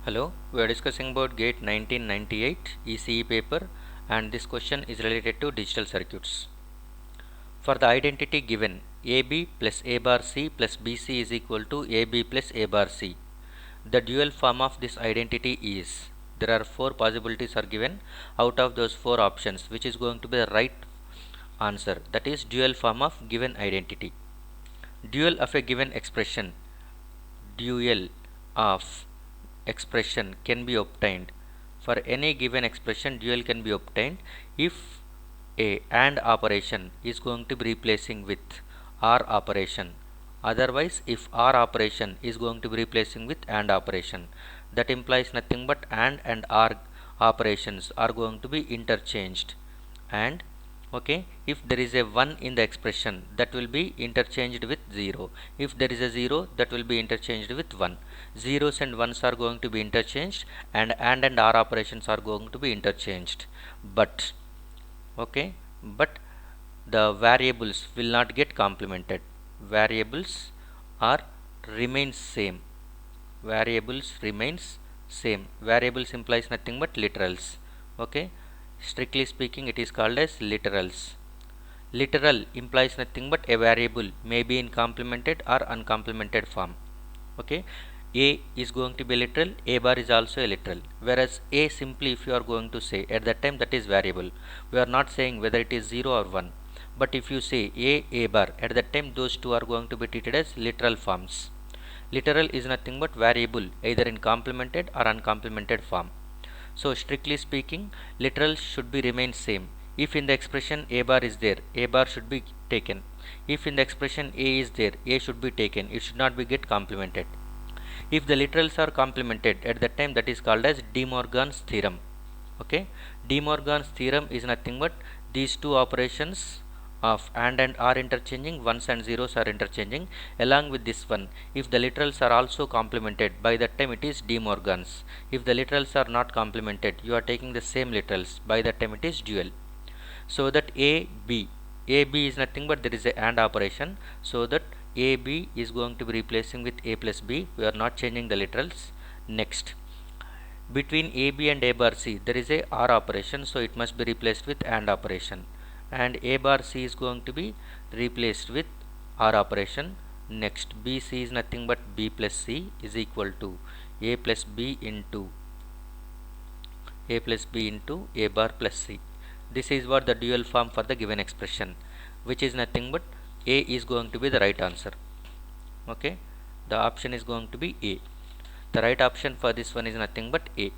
Hello, we are discussing about GATE 1998 ECE paper, and this question is related to digital circuits. For the identity given AB plus A bar C plus BC is equal to AB plus A bar C, the dual form of this identity is, there are four possibilities are given. Out of those four options, which is going to be the right answer, that is dual form of given identity. Dual of a given expression, dual of expression can be obtained. For any given expression, dual can be obtained if a AND operation is going to be replacing with OR operation. Otherwise, if OR operation is going to be replacing with AND operation, that implies nothing but and OR operations are going to be interchanged. And okay, if there is a 1 in the expression, that will be interchanged with 0. If there is a 0, that will be interchanged with 1. Zeros and ones are going to be interchanged, and OR operations are going to be interchanged. But okay, but the variables will not get complemented. Variables are remains same. Variables remains same. Variables implies nothing but literals. Okay, strictly speaking, it is called as literals. Literal implies nothing but a variable may be in complemented or uncomplemented form. Okay, a is going to be literal, a bar is also a literal, whereas a simply, if you are going to say at that time, that is variable. We are not saying whether it is 0 or 1, but if you say a bar, at that time those two are going to be treated as literal forms. Literal is nothing but variable either in complemented or uncomplemented form. So strictly speaking, literal should be remain same. If in the expression a bar is there, a bar should be taken. If in the expression a is there, a should be taken. It should not be get complemented. If the literals are complemented, at that time, that is called as De Morgan's theorem. Okay, De Morgan's theorem is nothing but these two operations of and are interchanging, ones and zeros are interchanging. Along with this one, if the literals are also complemented, by that time it is De Morgan's. If the literals are not complemented, you are taking the same literals, by that time it is dual. So that a b is nothing but there is a AND operation, so that a b is going to be replacing with a plus b. We are not changing the literals. Next, between a b and a bar c there is a OR operation, so it must be replaced with AND operation, and a bar c is going to be replaced with OR operation. Next, bc is nothing but b plus c is equal to a plus b into a bar plus c. This is what the dual form for the given expression, which is nothing but a is going to be the right answer. Okay, the option is going to be a. The right option for this one is nothing but a.